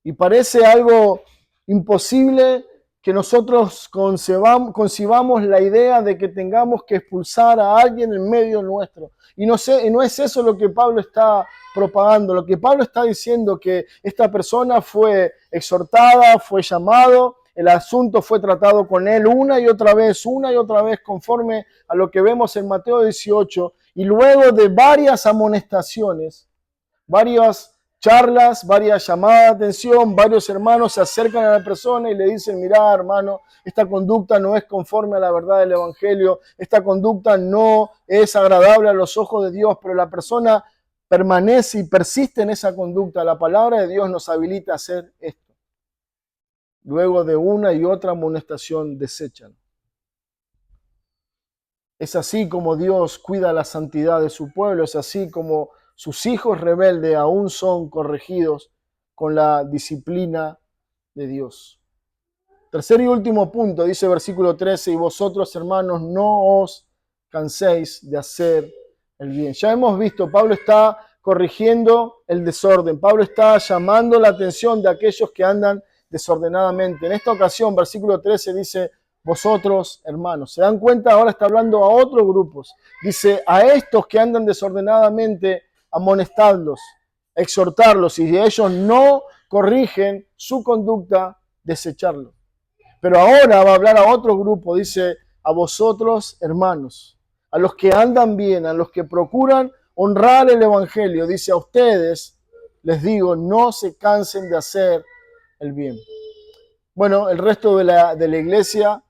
y parece algo imposible que nosotros concibamos la idea de que tengamos que expulsar a alguien en medio nuestro. Y no es eso lo que Pablo está propagando. Lo que Pablo está diciendo que esta persona fue exhortada, fue llamado, el asunto fue tratado con él una y otra vez, conforme a lo que vemos en Mateo 18, y luego de varias amonestaciones, varias charlas, varias llamadas de atención, varios hermanos se acercan a la persona y le dicen, mirá hermano, esta conducta no es conforme a la verdad del Evangelio, esta conducta no es agradable a los ojos de Dios, pero la persona permanece y persiste en esa conducta, la palabra de Dios nos habilita a hacer esto. Luego de una y otra amonestación, deséchalo. Es así como Dios cuida la santidad de su pueblo, es así como sus hijos rebeldes aún son corregidos con la disciplina de Dios. Tercer y último punto, dice versículo 13, y vosotros, hermanos, no os canséis de hacer el bien. Ya hemos visto, Pablo está corrigiendo el desorden, Pablo está llamando la atención de aquellos que andan desordenadamente. En esta ocasión, versículo 13 dice, vosotros, hermanos. ¿Se dan cuenta? Ahora está hablando a otros grupos. Dice, a estos que andan desordenadamente, amonestadlos, exhortarlos, y si ellos no corrigen su conducta, desecharlo. Pero ahora va a hablar a otro grupo, dice, a vosotros, hermanos, a los que andan bien, a los que procuran honrar el evangelio. Dice, a ustedes les digo, no se cansen de hacer el bien. Bueno, el resto de la iglesia,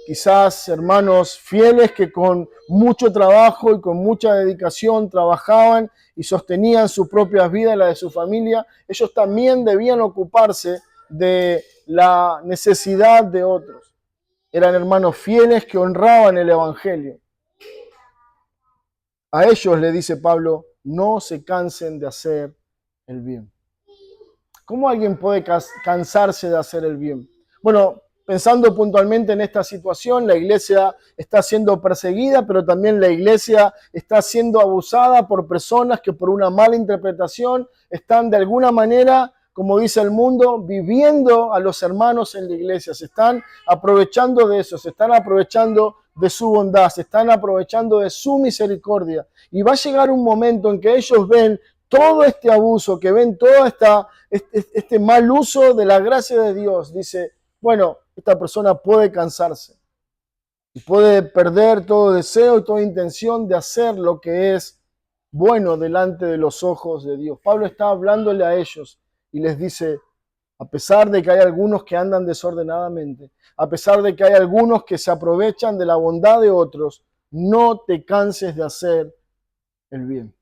quizás hermanos fieles que con mucho trabajo y con mucha dedicación trabajaban y sostenían sus propias vidas y la de su familia, ellos también debían ocuparse de la necesidad de otros. Eran hermanos fieles que honraban el evangelio. A ellos le dice Pablo, no se cansen de hacer el bien. ¿Cómo alguien puede cansarse de hacer el bien? Bueno, pensando puntualmente en esta situación, la iglesia está siendo perseguida, pero también la iglesia está siendo abusada por personas que por una mala interpretación están de alguna manera, como dice el mundo, viviendo a los hermanos en la iglesia. Se están aprovechando de eso, se están aprovechando de su bondad, se están aprovechando de su misericordia. Y va a llegar un momento en que ellos ven todo este abuso, que ven todo este mal uso de la gracia de Dios. Dice, bueno, esta persona puede cansarse y puede perder todo deseo y toda intención de hacer lo que es bueno delante de los ojos de Dios. Pablo está hablándole a ellos y les dice, a pesar de que hay algunos que andan desordenadamente, a pesar de que hay algunos que se aprovechan de la bondad de otros, no te canses de hacer el bien.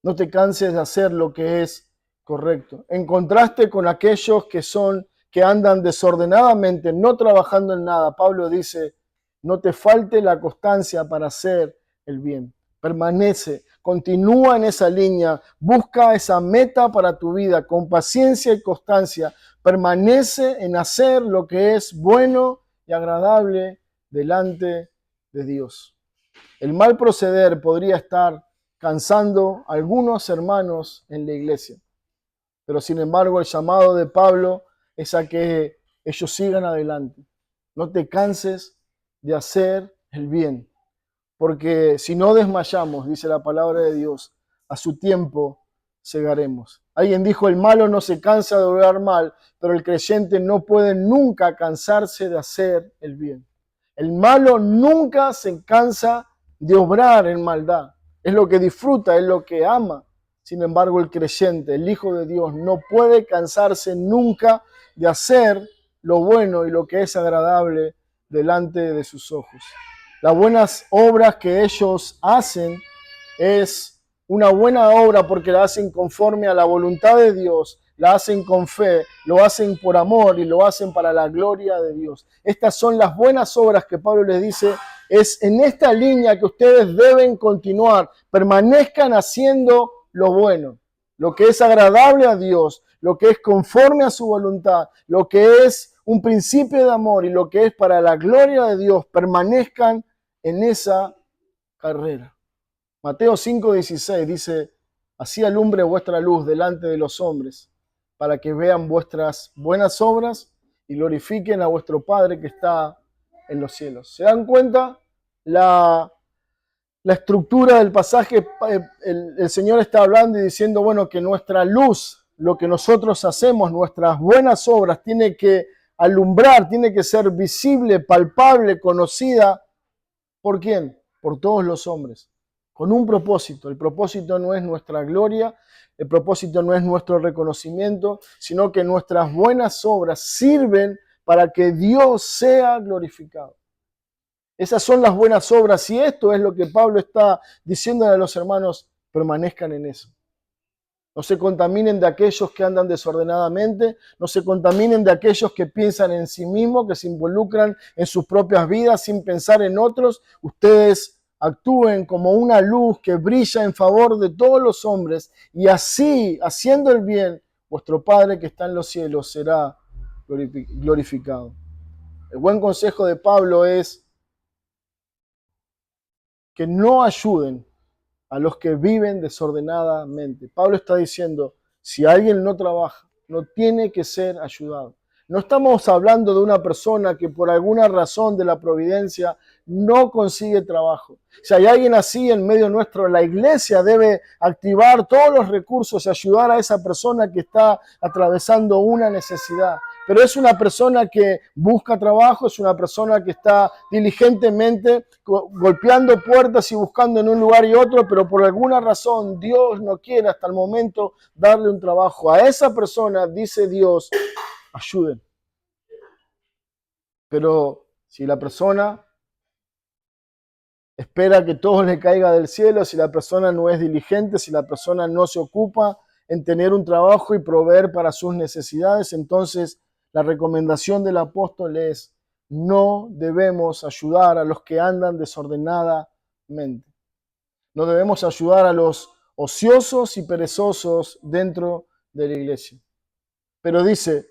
No te canses de hacer lo que es correcto. En contraste con aquellos que andan desordenadamente, no trabajando en nada, Pablo dice, no te falte la constancia para hacer el bien. Permanece, continúa en esa línea, busca esa meta para tu vida con paciencia y constancia. Permanece en hacer lo que es bueno y agradable delante de Dios. El mal proceder podría estar cansando a algunos hermanos en la iglesia. Pero sin embargo, el llamado de Pablo es a que ellos sigan adelante. No te canses de hacer el bien, porque si no desmayamos, dice la palabra de Dios, a su tiempo segaremos. Alguien dijo, el malo no se cansa de obrar mal, pero el creyente no puede nunca cansarse de hacer el bien. El malo nunca se cansa de obrar en maldad. Es lo que disfruta, es lo que ama. Sin embargo, el creyente, el Hijo de Dios, no puede cansarse nunca de hacer lo bueno y lo que es agradable delante de sus ojos. Las buenas obras que ellos hacen es una buena obra porque la hacen conforme a la voluntad de Dios, la hacen con fe, lo hacen por amor y lo hacen para la gloria de Dios. Estas son las buenas obras que Pablo les dice, es en esta línea que ustedes deben continuar, permanezcan haciendo lo bueno, lo que es agradable a Dios, lo que es conforme a su voluntad, lo que es un principio de amor y lo que es para la gloria de Dios, permanezcan en esa carrera. Mateo 5:16 dice, así alumbre vuestra luz delante de los hombres, para que vean vuestras buenas obras y glorifiquen a vuestro Padre que está en los cielos. ¿Se dan cuenta? La estructura del pasaje, el Señor está hablando y diciendo, bueno, que nuestra luz, lo que nosotros hacemos, nuestras buenas obras, tiene que alumbrar, tiene que ser visible, palpable, conocida. ¿Por quién? Por todos los hombres. Con un propósito. El propósito no es nuestra gloria, el propósito no es nuestro reconocimiento, sino que nuestras buenas obras sirven para que Dios sea glorificado. Esas son las buenas obras y esto es lo que Pablo está diciendo a los hermanos, permanezcan en eso. No se contaminen de aquellos que andan desordenadamente, no se contaminen de aquellos que piensan en sí mismos, que se involucran en sus propias vidas sin pensar en otros. Ustedes actúen como una luz que brilla en favor de todos los hombres y así, haciendo el bien, vuestro Padre que está en los cielos será glorificado. El buen consejo de Pablo es que no ayuden a los que viven desordenadamente. Pablo está diciendo, si alguien no trabaja, no tiene que ser ayudado. No estamos hablando de una persona que por alguna razón de la providencia no consigue trabajo. Si hay alguien así en medio nuestro, la iglesia debe activar todos los recursos y ayudar a esa persona que está atravesando una necesidad. Pero es una persona que busca trabajo, es una persona que está diligentemente golpeando puertas y buscando en un lugar y otro, pero por alguna razón Dios no quiere hasta el momento darle un trabajo. A esa persona, dice Dios, ayuden. Pero si la persona espera que todo le caiga del cielo, si la persona no es diligente, si la persona no se ocupa en tener un trabajo y proveer para sus necesidades, entonces la recomendación del apóstol es: no debemos ayudar a los que andan desordenadamente. No debemos ayudar a los ociosos y perezosos dentro de la iglesia. Pero dice,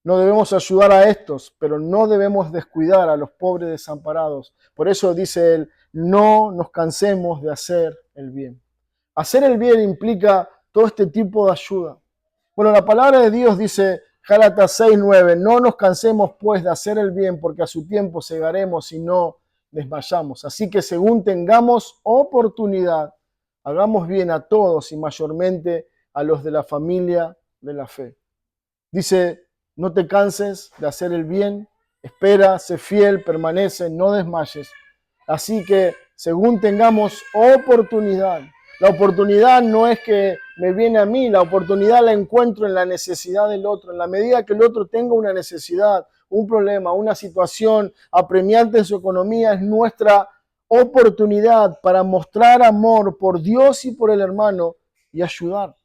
no debemos ayudar a estos, pero no debemos descuidar a los pobres desamparados. Por eso dice él, no nos cansemos de hacer el bien. Hacer el bien implica todo este tipo de ayuda. Bueno, la palabra de Dios dice, Gálatas 6:9, no nos cansemos pues de hacer el bien, porque a su tiempo segaremos y no desmayamos. Así que según tengamos oportunidad, hagamos bien a todos y mayormente a los de la familia de la fe. Dice, no te canses de hacer el bien, espera, sé fiel, permanece, no desmayes. Así que según tengamos oportunidad, la oportunidad no es que me viene a mí, la oportunidad la encuentro en la necesidad del otro. En la medida que el otro tenga una necesidad, un problema, una situación apremiante en su economía, es nuestra oportunidad para mostrar amor por Dios y por el hermano y ayudar.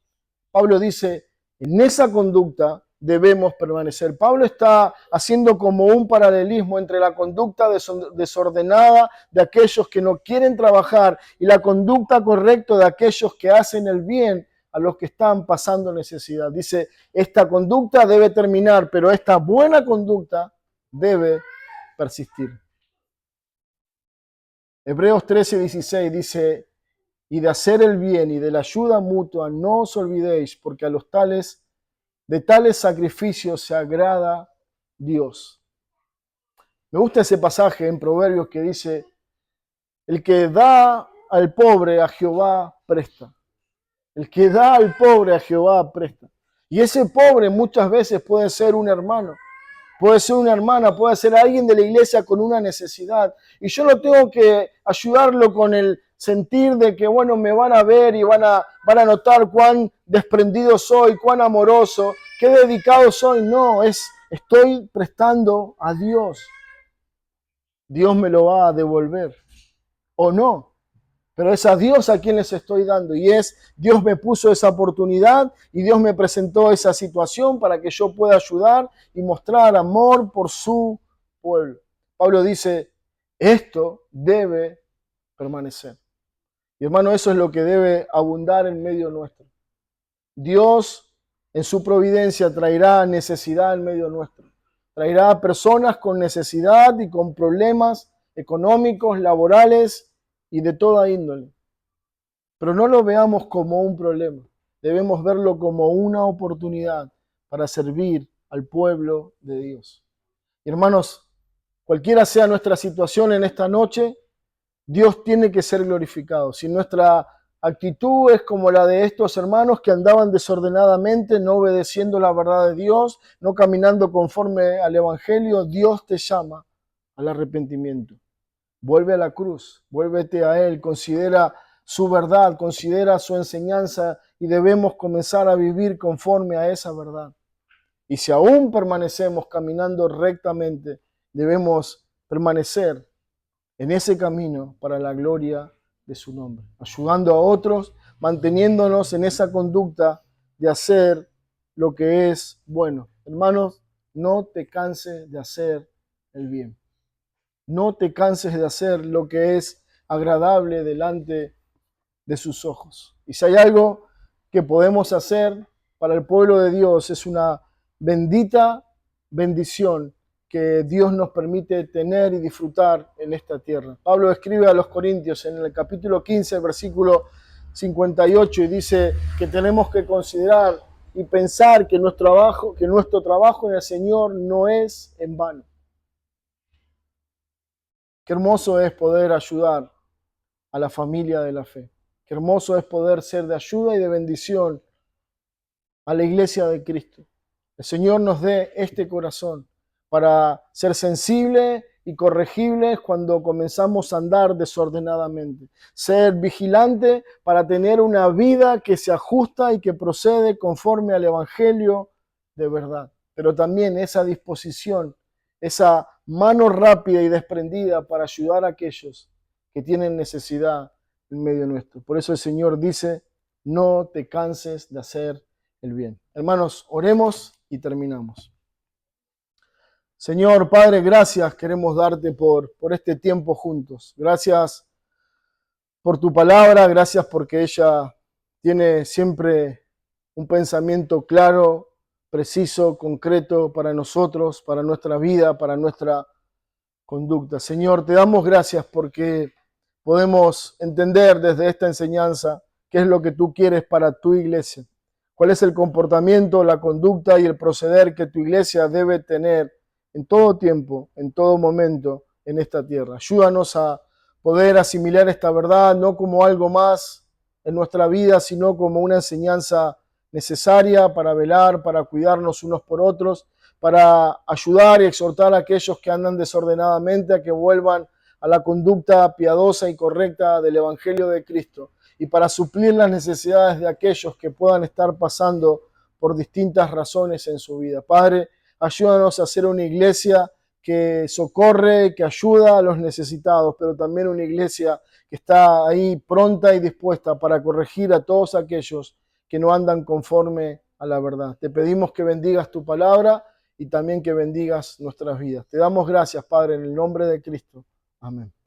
Pablo dice, en esa conducta debemos permanecer. Pablo está haciendo como un paralelismo entre la conducta desordenada de aquellos que no quieren trabajar y la conducta correcta de aquellos que hacen el bien a los que están pasando necesidad. Dice, esta conducta debe terminar, pero esta buena conducta debe persistir. Hebreos 13:16 dice, y de hacer el bien y de la ayuda mutua no os olvidéis, porque a los tales de tales sacrificios se agrada Dios. Me gusta ese pasaje en Proverbios que dice, el que da al pobre a Jehová presta. El que da al pobre a Jehová presta. Y ese pobre muchas veces puede ser un hermano, puede ser una hermana, puede ser alguien de la iglesia con una necesidad. Y yo no tengo que ayudarlo con el sentir de que, bueno, me van a ver y van a notar cuán desprendido soy, cuán amoroso, qué dedicado soy. No, estoy prestando a Dios. Dios me lo va a devolver. O no. Pero es a Dios a quien les estoy dando. Y Dios me puso esa oportunidad y Dios me presentó esa situación para que yo pueda ayudar y mostrar amor por su pueblo. Pablo dice, esto debe permanecer. Y hermano, eso es lo que debe abundar en medio nuestro. Dios en su providencia traerá necesidad en medio nuestro. Traerá personas con necesidad y con problemas económicos, laborales y de toda índole. Pero no lo veamos como un problema. Debemos verlo como una oportunidad para servir al pueblo de Dios. Hermanos, cualquiera sea nuestra situación en esta noche, Dios tiene que ser glorificado. Si nuestra actitud es como la de estos hermanos que andaban desordenadamente, no obedeciendo la verdad de Dios, no caminando conforme al Evangelio, Dios te llama al arrepentimiento. Vuelve a la cruz, vuélvete a Él, considera su verdad, considera su enseñanza y debemos comenzar a vivir conforme a esa verdad. Y si aún permanecemos caminando rectamente, debemos permanecer en ese camino para la gloria de su nombre, ayudando a otros, manteniéndonos en esa conducta de hacer lo que es bueno. Hermanos, no te canses de hacer el bien. No te canses de hacer lo que es agradable delante de sus ojos. Y si hay algo que podemos hacer para el pueblo de Dios, es una bendita bendición que Dios nos permite tener y disfrutar en esta tierra. Pablo escribe a los Corintios en el capítulo 15, versículo 58, y dice que tenemos que considerar y pensar que nuestro trabajo en el Señor no es en vano. Qué hermoso es poder ayudar a la familia de la fe. Qué hermoso es poder ser de ayuda y de bendición a la iglesia de Cristo. El Señor nos dé este corazón para ser sensibles y corregibles cuando comenzamos a andar desordenadamente. Ser vigilante para tener una vida que se ajusta y que procede conforme al Evangelio de verdad. Pero también esa disposición, esa mano rápida y desprendida para ayudar a aquellos que tienen necesidad en medio nuestro. Por eso el Señor dice, no te canses de hacer el bien. Hermanos, oremos y terminamos. Señor Padre, gracias queremos darte por este tiempo juntos. Gracias por tu palabra, gracias porque ella tiene siempre un pensamiento claro, preciso, concreto para nosotros, para nuestra vida, para nuestra conducta. Señor, te damos gracias porque podemos entender desde esta enseñanza qué es lo que tú quieres para tu iglesia, cuál es el comportamiento, la conducta y el proceder que tu iglesia debe tener en todo tiempo, en todo momento en esta tierra. Ayúdanos a poder asimilar esta verdad no como algo más en nuestra vida, sino como una enseñanza necesaria para velar, para cuidarnos unos por otros, para ayudar y exhortar a aquellos que andan desordenadamente a que vuelvan a la conducta piadosa y correcta del Evangelio de Cristo, y para suplir las necesidades de aquellos que puedan estar pasando por distintas razones en su vida. Padre, ayúdanos a ser una iglesia que socorre, que ayuda a los necesitados, pero también una iglesia que está ahí pronta y dispuesta para corregir a todos aquellos que no andan conforme a la verdad. Te pedimos que bendigas tu palabra y también que bendigas nuestras vidas. Te damos gracias, Padre, en el nombre de Cristo. Amén.